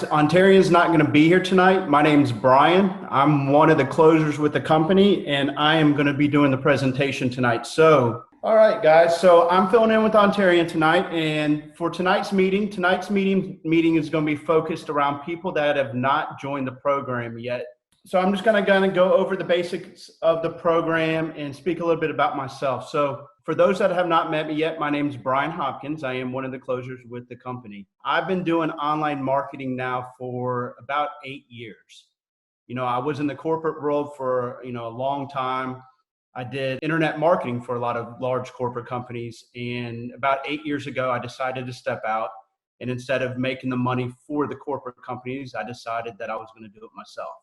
guys, Ontarian's not going to be here tonight. My name's Brian. I'm one of the closers with the company, and I am going to be doing the presentation tonight. So, all right, guys. So I'm filling in with Ontarian tonight, and for tonight's meeting is going to be focused around people that have not joined the program yet. So I'm just going to go over the basics of the program and speak a little bit about myself. So for those that have not met me yet, my name is Brian Hopkins. I am one of the closers with the company. I've been doing online marketing now for about 8 years. I was in the corporate world for, a long time. I did internet marketing for a lot of large corporate companies. And about 8 years ago, I decided to step out. And instead of making the money for the corporate companies, I decided that I was going to do it myself.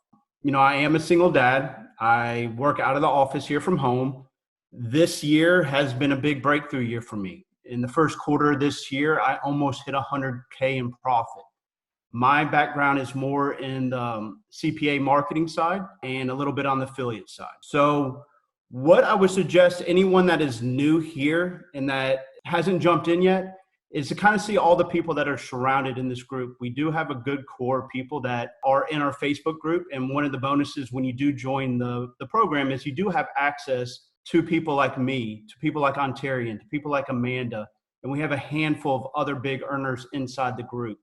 I am a single dad. I work out of the office here from home. This year has been a big breakthrough year for me. In the first quarter of this year, I almost hit 100K in profit. My background is more in the CPA marketing side and a little bit on the affiliate side. So what I would suggest to anyone that is new here and that hasn't jumped in yet is to kind of see all the people that are surrounded in this group. We do have a good core of people that are in our Facebook group. And one of the bonuses when you do join the program is you do have access to people like me, to people like Ontarian, to people like Amanda. And we have a handful of other big earners inside the group.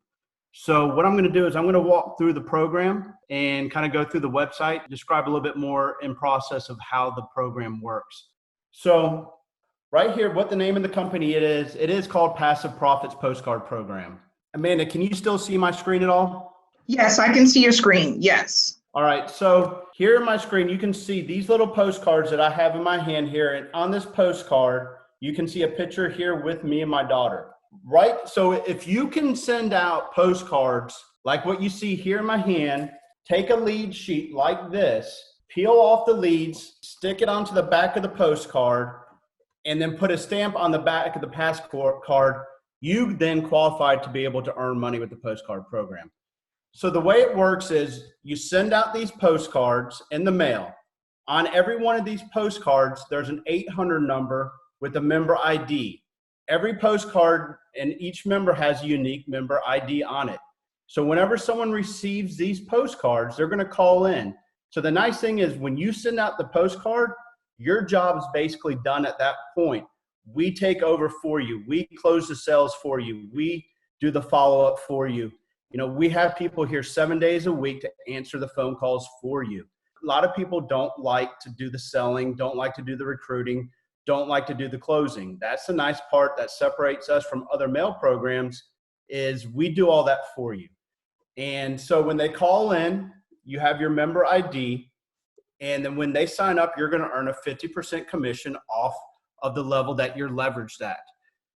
So what I'm going to do is I'm going to walk through the program and kind of go through the website, describe a little bit more in process of how the program works. So right here, what the name of the company it is called Passive Profits Postcard Program. Amanda, can you still see my screen at all? Yes, I can see your screen. Yes. All right. So here on my screen, you can see these little postcards that I have in my hand here. And on this postcard, you can see a picture here with me and my daughter. Right. So if you can send out postcards like what you see here in my hand, take a lead sheet like this, peel off the leads, stick it onto the back of the postcard, and then put a stamp on the back of the postcard, you then qualify to be able to earn money with the postcard program. So the way it works is you send out these postcards in the mail. On every one of these postcards, there's an 800 number with a member ID. Every postcard and each member has a unique member ID on it. So whenever someone receives these postcards, they're going to call in. So the nice thing is when you send out the postcard, your job is basically done at that point. We take over for you. We close the sales for you. We do the follow-up for you. We have people here 7 days a week to answer the phone calls for you. A lot of people don't like to do the selling, don't like to do the recruiting, don't like to do the closing. That's the nice part that separates us from other mail programs is we do all that for you. And so when they call in, you have your member ID. And then when they sign up, you're going to earn a 50% commission off of the level that you're leveraged at.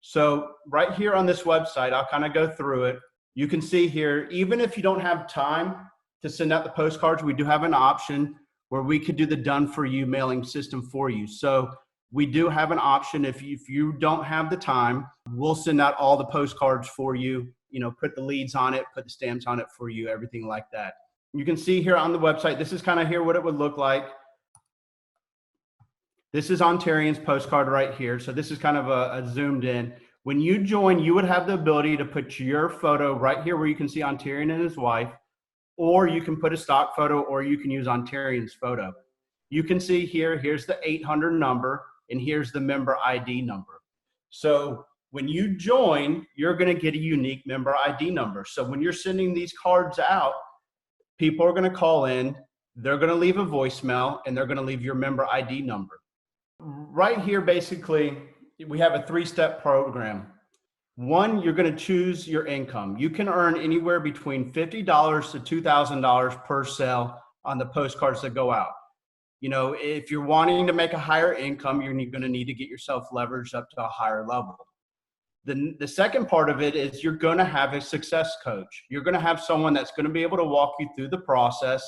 So right here on this website, I'll kind of go through it. You can see here, even if you don't have time to send out the postcards, we do have an option where we could do the done for you mailing system for you. So we do have an option. If you don't have the time, we'll send out all the postcards for you, put the leads on it, put the stamps on it for you, everything like that. You can see here on the website, this is kind of here what it would look like. This is Ontarian's postcard right here. So this is kind of a zoomed in. When you join, you would have the ability to put your photo right here where you can see Ontarian and his wife, or you can put a stock photo, or you can use Ontarian's photo. You can see here, here's the 800 number, and here's the member ID number. So when you join, you're going to get a unique member ID number. So when you're sending these cards out, people are going to call in, they're going to leave a voicemail, and they're going to leave your member ID number. Right here, basically, we have a 3-step program. One, you're going to choose your income. You can earn anywhere between $50 to $2,000 per sale on the postcards that go out. If you're wanting to make a higher income, you're going to need to get yourself leveraged up to a higher level. The second part of it is you're going to have a success coach. You're going to have someone that's going to be able to walk you through the process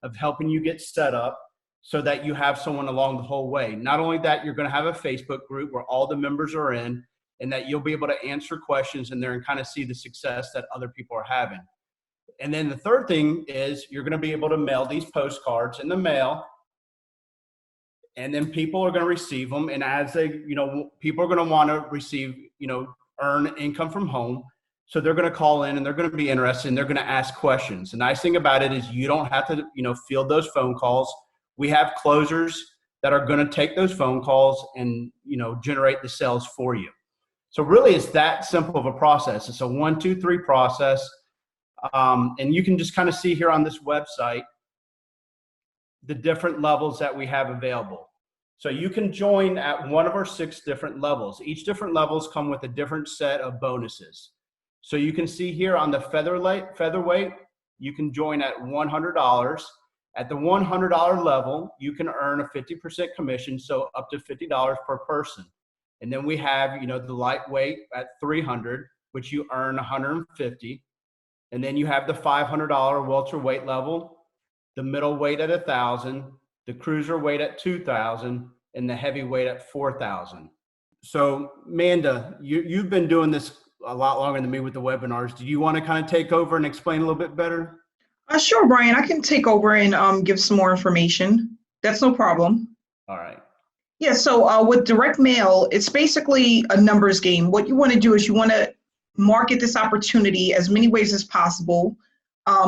of helping you get set up so that you have someone along the whole way. Not only that, you're going to have a Facebook group where all the members are in and that you'll be able to answer questions in there and kind of see the success that other people are having. And then the third thing is you're going to be able to mail these postcards in the mail, and then people are going to receive them. And as they, people are going to want to receive, earn income from home. So they're going to call in and they're going to be interested and they're going to ask questions. The nice thing about it is you don't have to, field those phone calls. We have closers that are going to take those phone calls and, generate the sales for you. So really it's that simple of a process. It's a 1, 2, 3 process. And you can just kind of see here on this website the different levels that we have available. So you can join at one of our 6 different levels. Each different levels come with a different set of bonuses. So you can see here on the featherweight, you can join at $100. At the $100 level, you can earn a 50% commission, so up to $50 per person. And then we have, the lightweight at $300, which you earn $150. And then you have the $500 welterweight level, the middleweight at $1,000, the cruiserweight at $2,000, and the heavyweight at $4,000. So, Manda, you've been doing this a lot longer than me with the webinars. Do you want to kind of take over and explain a little bit better? Sure, Brian, I can take over and give some more information. That's no problem. All right. Yeah, so with direct mail, it's basically a numbers game. What you want to do is you want to market this opportunity as many ways as possible.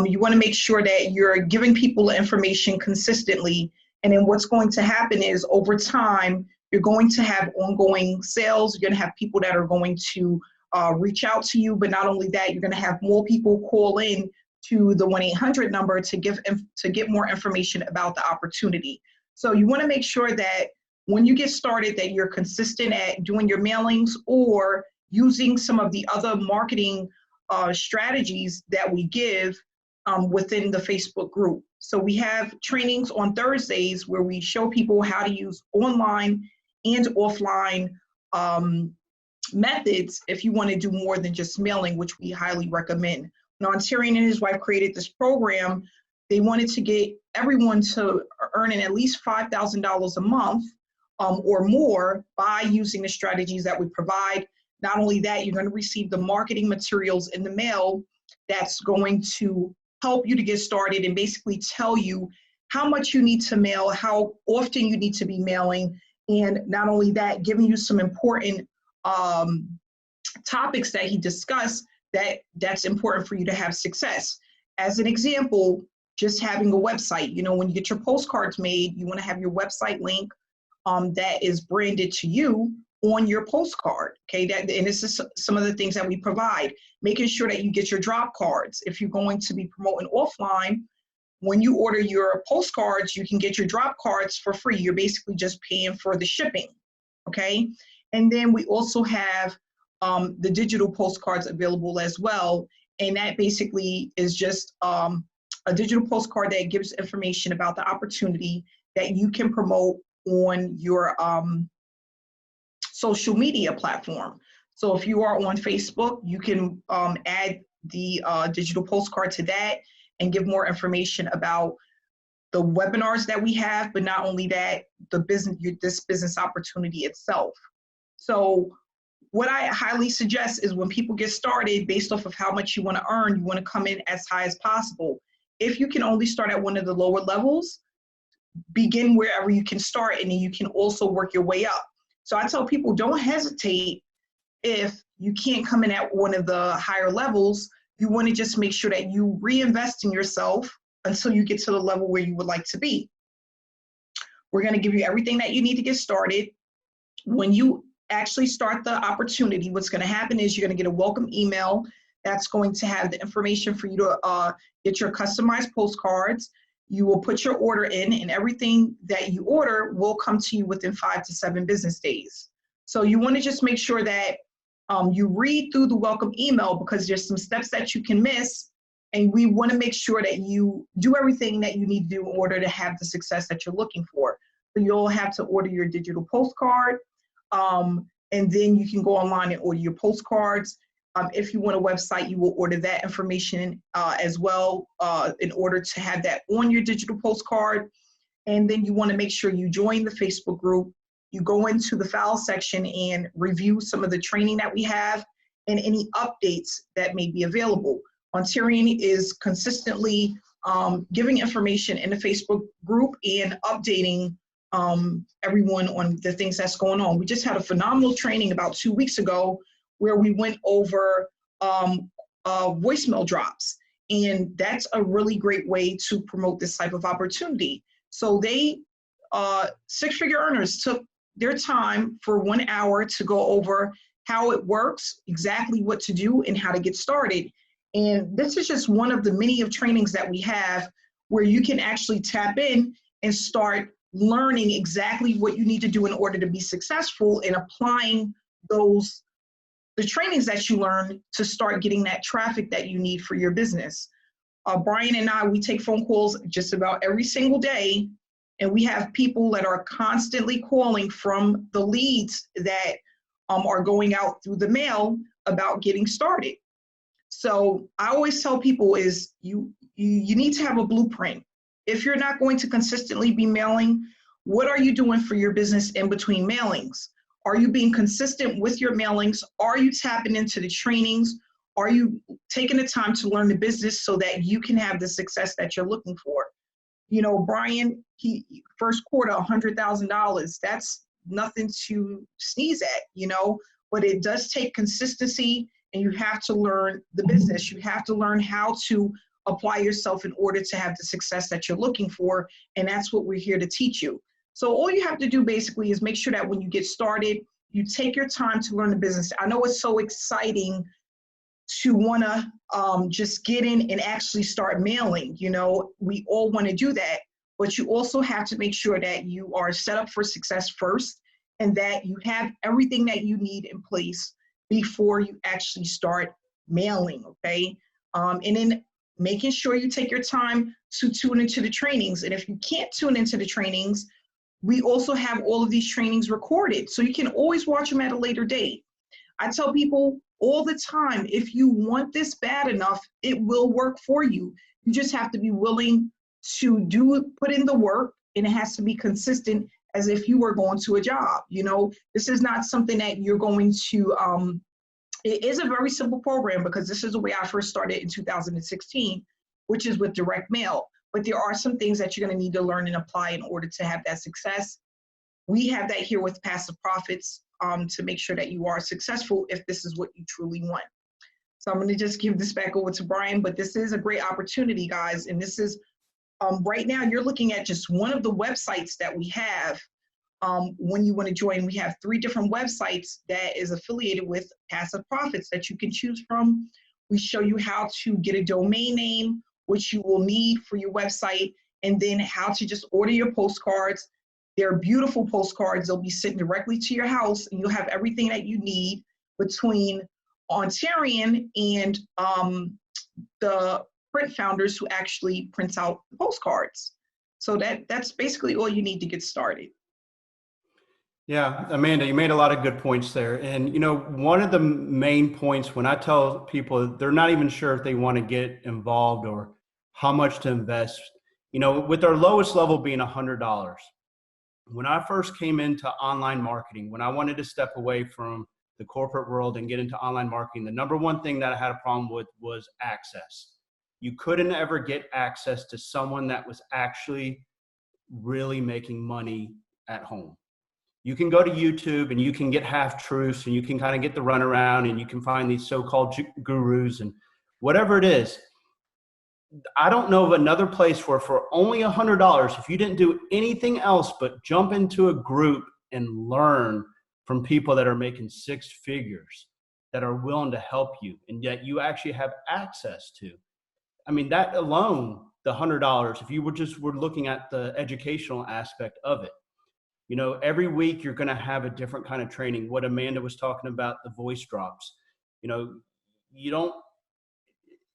You want to make sure that you're giving people information consistently. And then what's going to happen is over time, you're going to have ongoing sales. You're going to have people that are going to reach out to you. But not only that, you're going to have more people call in to the 1-800 number to get more information about the opportunity. So you want to make sure that when you get started that you're consistent at doing your mailings or using some of the other marketing strategies that we give within the Facebook group. So we have trainings on Thursdays where we show people how to use online and offline methods if you want to do more than just mailing, which we highly recommend. When Tyrion and his wife created this program, they wanted to get everyone to earn at least $5,000 a month or more by using the strategies that we provide. Not only that, you're going to receive the marketing materials in the mail that's going to help you to get started and basically tell you how much you need to mail, how often you need to be mailing, and not only that, giving you some important topics that he discussed that's important for you to have success. As an example, just having a website. When you get your postcards made, you want to have your website link that is branded to you on your postcard. Okay, and this is some of the things that we provide. Making sure that you get your drop cards. If you're going to be promoting offline, when you order your postcards, you can get your drop cards for free. You're basically just paying for the shipping. Okay, and then we also have the digital postcards available as well, and that basically is just a digital postcard that gives information about the opportunity that you can promote on your social media platform. So if you are on Facebook, you can add the digital postcard to that and give more information about the webinars that we have, but not only that, this business opportunity itself. So what I highly suggest is when people get started, based off of how much you want to earn, you want to come in as high as possible. If you can only start at one of the lower levels, begin wherever you can start, and then you can also work your way up. So I tell people, don't hesitate if you can't come in at one of the higher levels. You want to just make sure that you reinvest in yourself until you get to the level where you would like to be. We're going to give you everything that you need to get started. When you actually start the opportunity, what's going to happen is you're going to get a welcome email that's going to have the information for you to get your customized postcards. You will put your order in, and everything that you order will come to you within 5 to 7 business days. So you want to just make sure that you read through the welcome email, because there's some steps that you can miss, and we want to make sure that you do everything that you need to do in order to have the success that you're looking for. So you'll have to order your digital postcard, and then you can go online and order your postcards. If you want a website, you will order that information as well in order to have that on your digital postcard. And then you want to make sure you join the Facebook group. You go into the file section and review some of the training that we have and any updates that may be available. Tyrion is consistently giving information in the Facebook group and updating everyone on the things that's going on. We just had a phenomenal training about 2 weeks ago where we went over voicemail drops. And that's a really great way to promote this type of opportunity. So they, six-figure earners took their time for 1 hour to go over how it works, exactly what to do, and how to get started. And this is just one of the many of trainings that we have where you can actually tap in and start learning exactly what you need to do in order to be successful and applying the trainings that you learn to start getting that traffic that you need for your business. Brian and I, we take phone calls just about every single day, and we have people that are constantly calling from the leads that are going out through the mail about getting started. So I always tell people is you need to have a blueprint. If you're not going to consistently be mailing, what are you doing for your business in between mailings? Are you being consistent with your mailings? Are you tapping into the trainings? Are you taking the time to learn the business so that you can have the success that you're looking for? You know, Brian, he first quarter, $100,000. That's nothing to sneeze at, you know, but it does take consistency, and you have to learn the business. You have to learn how to apply yourself in order to have the success that you're looking for. And that's what we're here to teach you. So all you have to do basically is make sure that when you get started, you take your time to learn the business. I know it's so exciting to want to just get in and actually start mailing. You know, we all want to do that, but you also have to make sure that you are set up for success first, and that you have everything that you need in place before you actually start mailing, okay? And then making sure you take your time to tune into the trainings. And if you can't tune into the trainings, we also have all of these trainings recorded, so you can always watch them at a later date. I tell people all the time, if you want this bad enough, it will work for you. You just have to be willing to put in the work, and it has to be consistent as if you were going to a job. You know, this is not something that you're going to, it is a very simple program, because this is the way I first started in 2016, which is with direct mail. But there are some things that you're going to need to learn and apply in order to have that success. We have that here with Passive Profits to make sure that you are successful if this is what you truly want. So I'm going to just give this back over to Brian, but this is a great opportunity, guys. And this is, right now, you're looking at just one of the websites that we have. When you want to join, we have 3 different websites that is affiliated with Passive Profits that you can choose from. We show you how to get a domain name, which you will need for your website, and then how to just order your postcards. They're beautiful postcards. They'll be sent directly to your house, and you'll have everything that you need between Ontarian and the print founders who actually print out the postcards. So that's basically all you need to get started. Yeah, Amanda, you made a lot of good points there. And, you know, one of the main points when I tell people they're not even sure if they want to get involved or how much to invest, you know, with our lowest level being $100. When I first came into online marketing, when I wanted to step away from the corporate world and get into online marketing, the number one thing that I had a problem with was access. You couldn't ever get access to someone that was actually really making money at home. You can go to YouTube and you can get half truths, and you can kind of get the runaround, and you can find these so-called gurus and whatever it is. I don't know of another place where for only $100, if you didn't do anything else but jump into a group and learn from people that are making 6 figures, that are willing to help you, and yet you actually have access to. I mean, that alone, the $100, if you were looking at the educational aspect of it, you know, every week you're going to have a different kind of training. What Amanda was talking about, the voice drops, you know,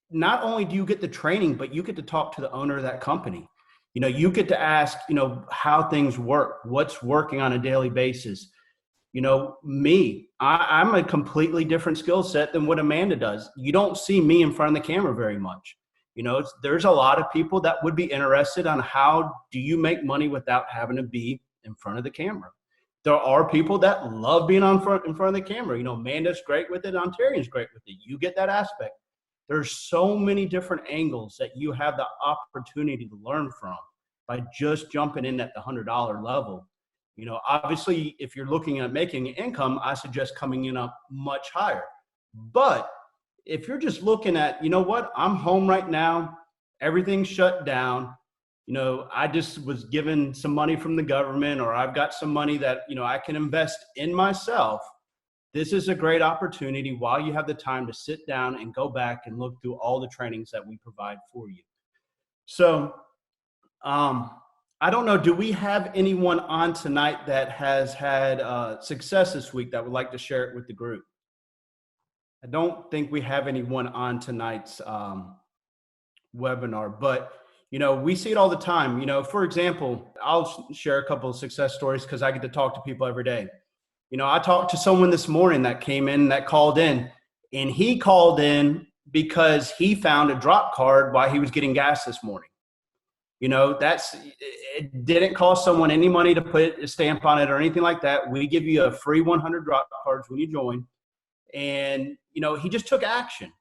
not only do you get the training, but you get to talk to the owner of that company. You know, you get to ask, you know, how things work, what's working on a daily basis. You know, I'm a completely different skill set than what Amanda does. You don't see me in front of the camera very much. You know, there's a lot of people that would be interested on how do you make money without having to be in front of the camera. There are people that love being in front of the camera. You know, Amanda's great with it. Ontarian's great with it. You get that aspect. There's so many different angles that you have the opportunity to learn from by just jumping in at the $100 level. You know, obviously, if you're looking at making income, I suggest coming in up much higher. But if you're just looking at, you know what, I'm home right now, everything's shut down, you know, I just was given some money from the government, or I've got some money that, you know, I can invest in myself. This is a great opportunity while you have the time to sit down and go back and look through all the trainings that we provide for you. So, I don't know, do we have anyone on tonight that has had success this week that would like to share it with the group? I don't think we have anyone on tonight's webinar, but you know, we see it all the time. You know, for example, I'll share a couple of success stories because I get to talk to people every day. You know, I talked to someone this morning that came in, that called in, and he called in because he found a drop card while he was getting gas this morning. You know, it didn't cost someone any money to put a stamp on it or anything like that. We give you a free 100 drop cards when you join. And, you know, he just took action.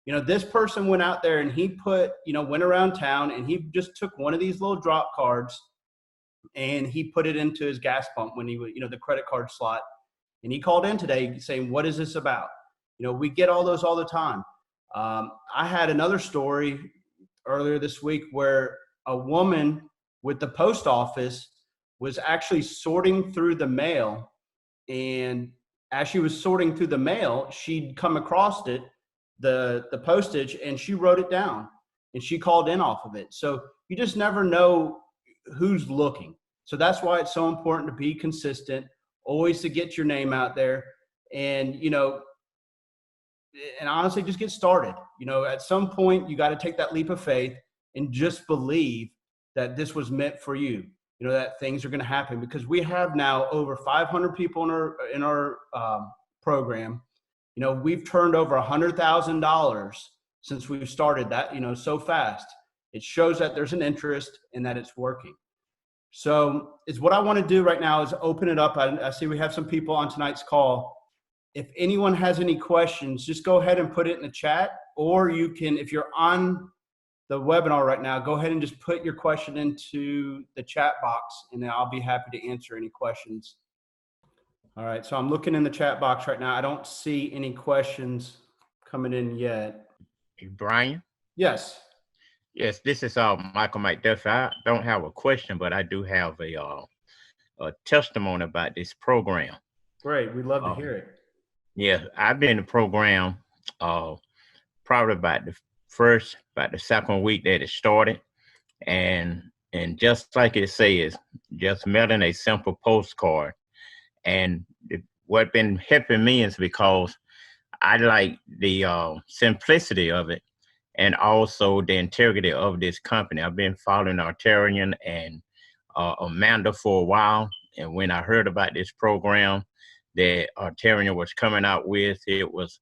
You know, this person went out there and he went around town and he just took one of these little drop cards and he put it into his gas pump when he was, you know, the credit card slot. And he called in today saying, what is this about? You know, we get all those all the time. I had another story earlier this week where a woman with the post office was actually sorting through the mail. And as she was sorting through the mail, she'd come across it, the postage, and she wrote it down and she called in off of it. So you just never know who's looking. So that's why it's so important to be consistent, always to get your name out there, and, you know, and honestly, just get started. You know, at some point you got to take that leap of faith and just believe that this was meant for you. You know, that things are going to happen, because we have now over 500 people in our program. You know, we've turned over $100,000 since we've started that, you know, so fast. It shows that there's an interest and that it's working. So what I want to do right now is open it up. I see we have some people on tonight's call. If anyone has any questions, just go ahead and put it in the chat, or you can, if you're on the webinar right now, go ahead and just put your question into the chat box and I'll be happy to answer any questions. All right, so I'm looking in the chat box right now. I don't see any questions coming in yet. Hey, Brian? Yes. Yes, this is Michael McDuffie. I don't have a question, but I do have a testimony about this program. Great, we'd love to hear it. Yeah, I've been in the program probably about the second week that it started. And just like it says, just mailing a simple postcard. And what been helping me is because I like the simplicity of it and also the integrity of this company. I've been following Artarian and Amanda for a while. And when I heard about this program that Artarian was coming out with, it was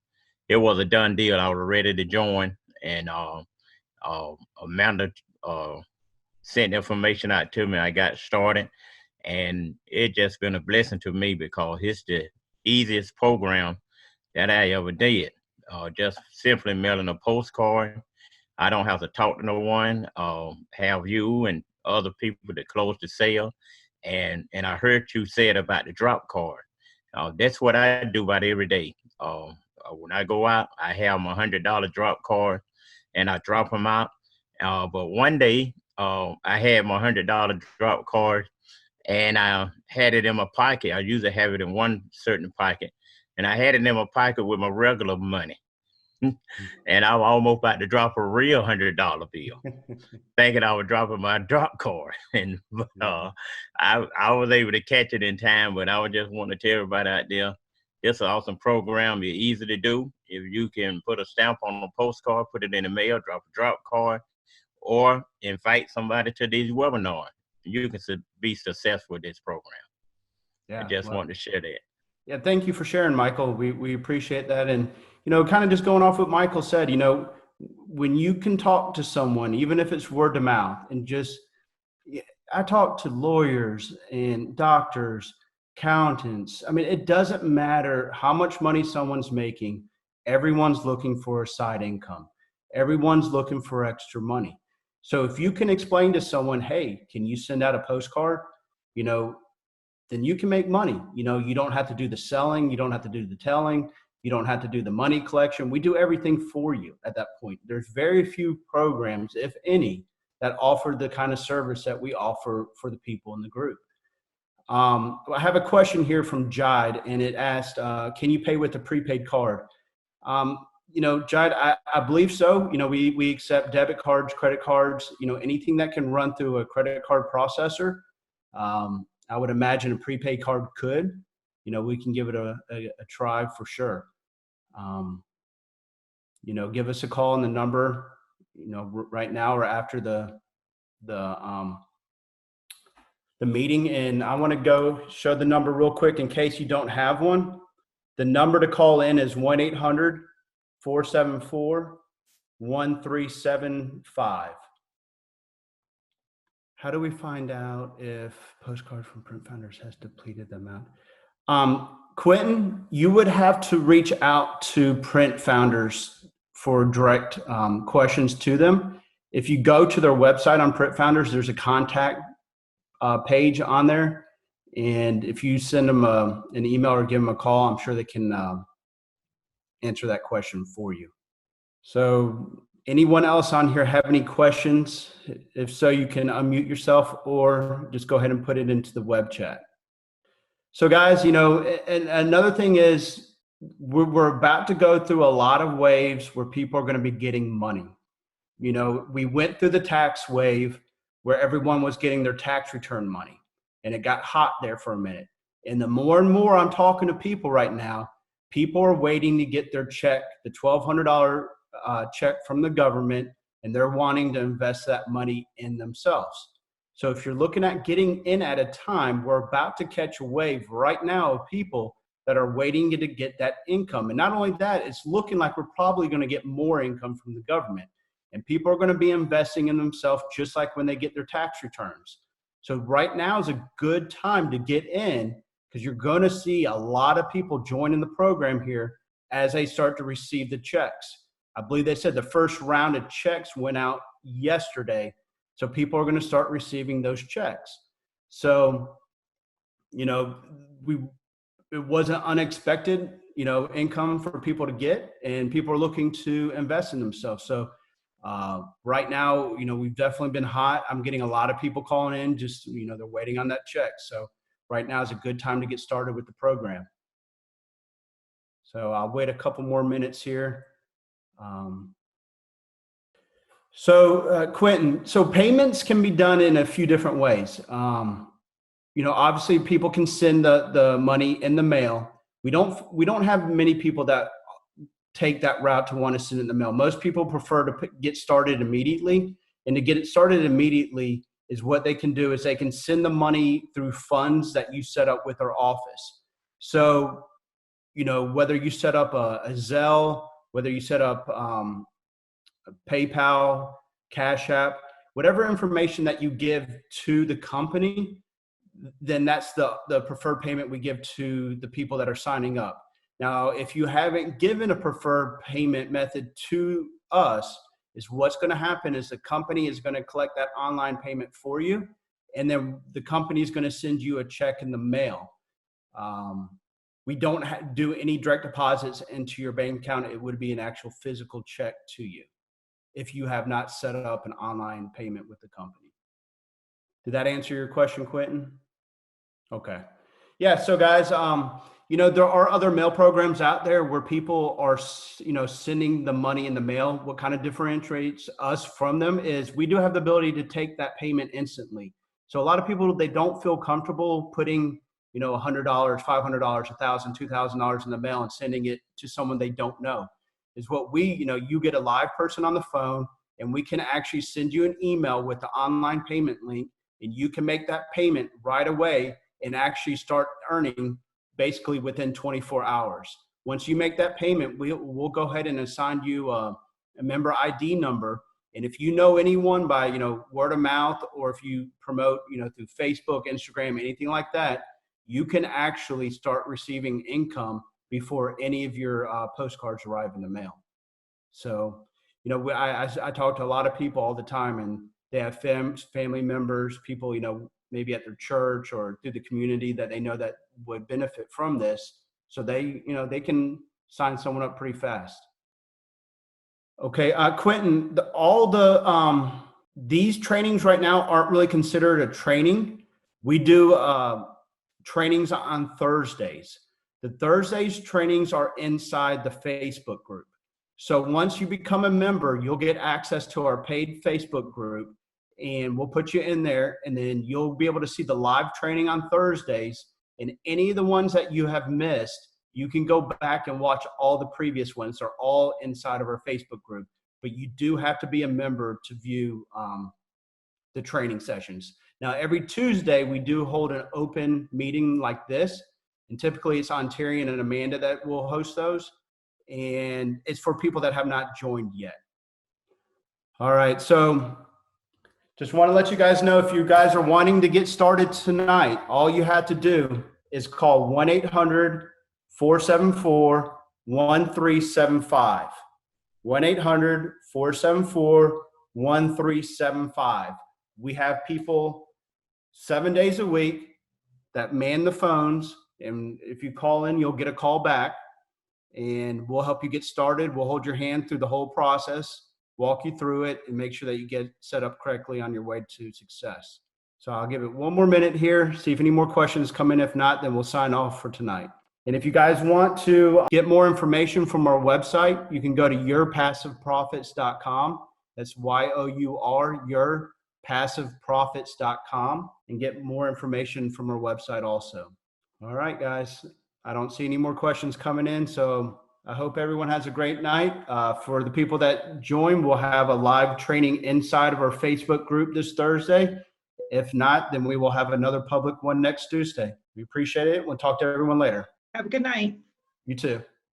a done deal. I was ready to join. And Amanda sent information out to me. I got started. And it just been a blessing to me because it's the easiest program that I ever did. Just simply mailing a postcard. I don't have to talk to no one. Have you and other people that close the sale. And I heard you say it about the drop card. That's what I do about every day. When I go out, I have my $100 drop card and I drop them out. But one day I had my $100 drop card and I had it in my pocket. I usually have it in one certain pocket. And I had it in my pocket with my regular money. And I was almost about to drop a real $100 bill, thinking I was dropping my drop card. And I was able to catch it in time, but I would just want to tell everybody out there, it's an awesome program. It's easy to do. If you can put a stamp on a postcard, put it in the mail, drop a drop card, or invite somebody to these webinars, you can be successful with this program. Yeah, I just wanted to share that. Yeah, thank you for sharing, Michael. We appreciate that. And, you know, kind of just going off what Michael said, you know, when you can talk to someone, even if it's word of mouth, and just, I talk to lawyers and doctors, accountants. I mean, it doesn't matter how much money someone's making. Everyone's looking for a side income. Everyone's looking for extra money. So if you can explain to someone, hey, can you send out a postcard? You know, then you can make money. You know, you don't have to do the selling. You don't have to do the telling. You don't have to do the money collection. We do everything for you at that point. There's very few programs, if any, that offer the kind of service that we offer for the people in the group. I have a question here from Jide, and it asked, can you pay with a prepaid card? Jide, I believe so. We accept debit cards, credit cards, anything that can run through a credit card processor. I would imagine a prepaid card could. We can give it a try for sure. Give us a call on the number, right now or after the meeting. And I want to go show the number real quick in case you don't have one. The number to call in is 1-800-474-1375. How do we find out if Postcard from Print Founders has depleted the amount? Quentin, you would have to reach out to Print Founders for direct questions to them. If you go to their website on Print Founders, there's a contact page on there. And if you send them an email or give them a call, I'm sure they can answer that question for you. So anyone else on here have any questions? If so, you can unmute yourself or just go ahead and put it into the web chat. So guys, and another thing is we're about to go through a lot of waves where people are going to be getting money. We went through the tax wave where everyone was getting their tax return money, and it got hot there for a minute. And the more and more I'm talking to people right now, people are waiting to get their check, the $1,200 check from the government, and they're wanting to invest that money in themselves. So if you're looking at getting in at a time, we're about to catch a wave right now of people that are waiting to get that income. And not only that, it's looking like we're probably going to get more income from the government. And people are going to be investing in themselves just like when they get their tax returns. So right now is a good time to get in because you're going to see a lot of people joining the program here as they start to receive the checks. I believe they said the first round of checks went out yesterday. So people are going to start receiving those checks. So, it wasn't unexpected, income for people to get, and people are looking to invest in themselves. So right now, we've definitely been hot. I'm getting a lot of people calling in, just, they're waiting on that check. So right now is a good time to get started with the program. So I'll wait a couple more minutes here. Quentin, so payments can be done in a few different ways. Obviously people can send the money in the mail. We don't have many people that take that route to want to send it in the mail. Most people prefer to get started immediately. And to get it started immediately is what they can do is they can send the money through funds that you set up with our office. So, whether you set up a Zelle, whether you set up PayPal, Cash App, whatever information that you give to the company, then that's the preferred payment we give to the people that are signing up. Now, if you haven't given a preferred payment method to us, is what's going to happen is the company is going to collect that online payment for you, and then the company is going to send you a check in the mail. We don't do any direct deposits into your bank account. It would be an actual physical check to you if you have not set up an online payment with the company. Did that answer your question, Quentin? Okay. Yeah, so guys, there are other mail programs out there where people are, sending the money in the mail. What kind of differentiates us from them is we do have the ability to take that payment instantly. So a lot of people, they don't feel comfortable putting, $100, $500, $1,000, $2,000 in the mail and sending it to someone they don't know. Is what you get a live person on the phone, and we can actually send you an email with the online payment link, and you can make that payment right away and actually start earning basically within 24 hours. Once you make that payment, we'll go ahead and assign you a member ID number. And if you know anyone by, word of mouth, or if you promote, through Facebook, Instagram, anything like that, you can actually start receiving income before any of your postcards arrive in the mail. So, I talk to a lot of people all the time, and they have family members, people, maybe at their church or through the community that they know that would benefit from this. So they can sign someone up pretty fast. Okay, Quentin, these trainings right now aren't really considered a training. We do trainings on Thursdays. The Thursdays trainings are inside the Facebook group. So once you become a member, you'll get access to our paid Facebook group, and we'll put you in there, and then you'll be able to see the live training on Thursdays. And any of the ones that you have missed, you can go back and watch all the previous ones. They're all inside of our Facebook group, but you do have to be a member to view the training sessions. Now, every Tuesday, we do hold an open meeting like this, and typically it's Ontarian and Amanda that will host those, and it's for people that have not joined yet. All right, so just want to let you guys know, if you guys are wanting to get started tonight, all you have to do is call 1-800-474-1375. 1-800-474-1375. We have people 7 days a week that man the phones, and if you call in, you'll get a call back, and we'll help you get started. We'll hold your hand through the whole process, walk you through it, and make sure that you get set up correctly on your way to success. So I'll give it one more minute here, see if any more questions come in. If not, then we'll sign off for tonight. And if you guys want to get more information from our website, you can go to yourpassiveprofits.com. That's YOUR, yourpassiveprofits.com, and get more information from our website also. All right, guys. I don't see any more questions coming in, so I hope everyone has a great night. For the people that join, we'll have a live training inside of our Facebook group this Thursday. If not, then we will have another public one next Tuesday. We appreciate it. We'll talk to everyone later. Have a good night. You too.